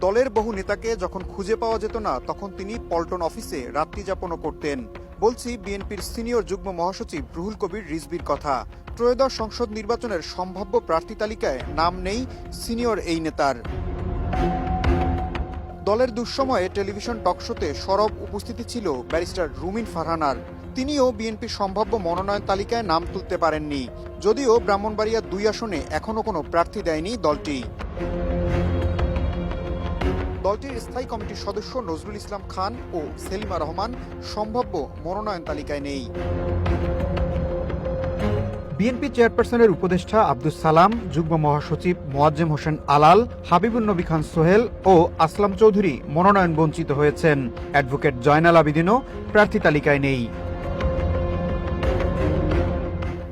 দলের বহু নেতাকে যখন খুঁজে পাওয়া যেত না তখন তিনি পল্টন অফিসে রাত্রি যাপনও করতেন। বলছি বিএনপির সিনিয়র যুগ্ম মহাসচিব রুহুল কবির রিজভীর কথা। ত্রয়োদশ সংসদ নির্বাচনের সম্ভাব্য প্রার্থী তালিকায় নাম নেই সিনিয়র এই নেতার। দলের দুঃসময়ে টেলিভিশন টকশোতে সরব উপস্থিতি ছিল ব্যারিস্টার রুমিন ফারহানার। তিনিও বিএনপির সম্ভাব্য মনোনয়ন তালিকায় নাম তুলতে পারেননি, যদিও ব্রাহ্মণবাড়িয়া ২ আসনে এখনও কোনো প্রার্থী দেয়নি দলটি। দলটির স্থায়ী কমিটির সদস্য নজরুল ইসলাম খান ও সেলিমা রহমান সম্ভাব্য মনোনয়ন তালিকায় নেই। বিএনপি চেয়ারপারসনের উপদেষ্টা আব্দুস সালাম, যুগ্ম মহাসচিব মোয়াজ্জেম হোসেন আলাল, হাবিবুন নবী খান সোহেল ও আসলাম চৌধুরী মনোনয়ন বঞ্চিত হয়েছেন। অ্যাডভোকেট জয়নাল আবিদিনও প্রার্থী তালিকায় নেই।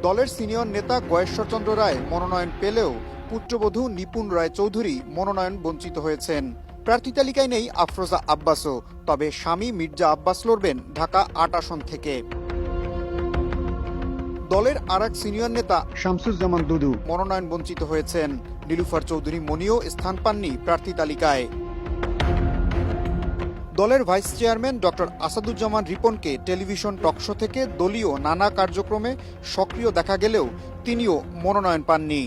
দলের সিনিয়র নেতা গয়েশ্বরচন্দ্র রায় মনোনয়ন পেলেও পুত্রবধূ নিপুণ রায় চৌধুরী মনোনয়ন বঞ্চিত হয়েছেন। প্রার্থী তালিকায় নেই আফরোজা আব্বাসও, তবে স্বামী মির্জা আব্বাস লড়বেন ঢাকা ৮ আসন থেকে। দলের আরেক সিনিয়র নেতা শামসুজ্জামান দুদু মনোনয়ন বঞ্চিত হয়েছেন। নীলুফার চৌধুরী মনিও স্থান পাননি প্রার্থী তালিকায়। দলের ভাইস চেয়ারম্যান ডক্টর আসাদুজ্জামান রিপনকে টেলিভিশন টকশো থেকে দলীয় নানা কার্যক্রমে সক্রিয় দেখা গেলেও তিনিও মনোনয়ন পাননি।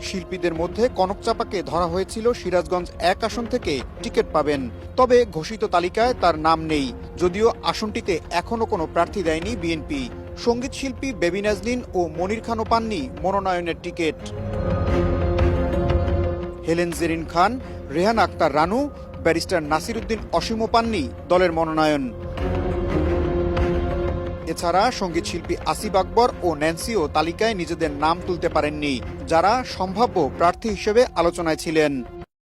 শিল্পীদের মধ্যে কনক চাপাকে ধরা হয়েছিল সিরাজগঞ্জ ১ আসন থেকে টিকিট পাবেন, তবে ঘোষিত তালিকায় তার নাম নেই, যদিও আসনটিতে এখনও কোনো প্রার্থী দেয়নি বিএনপি। সঙ্গীত শিল্পী বেবি নাজনীন ও মনির খানও পাননি মনোনয়নের টিকিট। হেলেন জেরিন খান, রেহান আক্তার রানু, ব্যারিস্টার নাসির উদ্দিন অসীমও পাননি দলের মনোনয়ন। এছাড়া সঙ্গীত শিল্পী আসিফ আকবর ও ন্যান্সিও তালিকায় নিজেদের নাম তুলতে পারেননি, যারা সম্ভাব্য প্রার্থী হিসেবে আলোচনায় ছিলেন।